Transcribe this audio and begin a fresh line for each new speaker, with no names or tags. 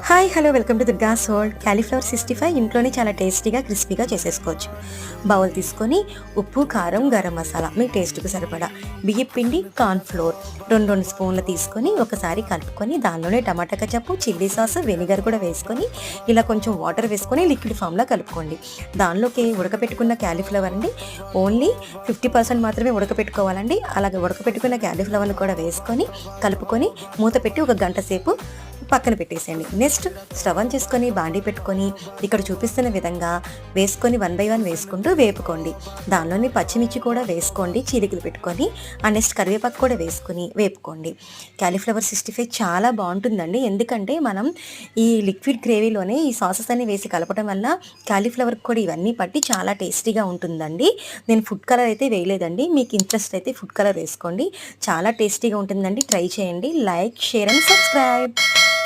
Hi hello welcome to దుర్గాస్ world. Cauliflower 65 ఇంట్లోనే చాలా టేస్టీగా క్రిస్పీగా చేసేసుకోవచ్చు. బౌల్ తీసుకొని ఉప్పు, కారం, గరం మసాలా మీ టేస్ట్కి సరిపడా, బియ్యం పిండి, కార్న్ ఫ్లోర్ 2 స్పూన్లు తీసుకొని ఒకసారి కలుపుకొని దానిలోనే టమాటా కచప్పు, చిల్లీ సాస్, వెనిగర్ కూడా వేసుకొని ఇలా కొంచెం వాటర్ వేసుకొని లిక్విడ్ ఫామ్లో కలుపుకోండి. దానిలోకి ఉడకపెట్టుకున్న క్యాలీఫ్లవర్ అండి ఓన్లీ 50% మాత్రమే ఉడకపెట్టుకోవాలండి. అలాగే ఉడకపెట్టుకున్న క్యాలీఫ్లవర్ని కూడా వేసుకొని కలుపుకొని మూత పెట్టి ఒక గంట సేపు పక్కన పెట్టేసేయండి. నెక్స్ట్ స్టవ్ ఆన్ చేసుకొని బాండీ పెట్టుకొని ఇక్కడ చూపిస్తున్న విధంగా వేసుకొని 1 by 1 వేసుకుంటూ వేపుకోండి. దానిలోని పచ్చిమిర్చి కూడా వేసుకోండి చీలికలు పెట్టుకొని. నెక్స్ట్ కరివేపాకు కూడా వేసుకొని వేపుకోండి. క్యాలీఫ్లవర్ 65 చాలా బాగుంటుందండి. ఎందుకంటే మనం ఈ లిక్విడ్ గ్రేవీలోనే ఈ సాసెస్ అన్ని వేసి కలపడం వల్ల క్యాలీఫ్లవర్ కూడా ఇవన్నీ పట్టి చాలా టేస్టీగా ఉంటుందండి. నేను ఫుడ్ కలర్ అయితే వేయలేదండి. మీకు ఇంట్రెస్ట్ అయితే ఫుడ్ కలర్ వేసుకోండి. చాలా టేస్టీగా ఉంటుందండి. ట్రై చేయండి. Like, share and subscribe.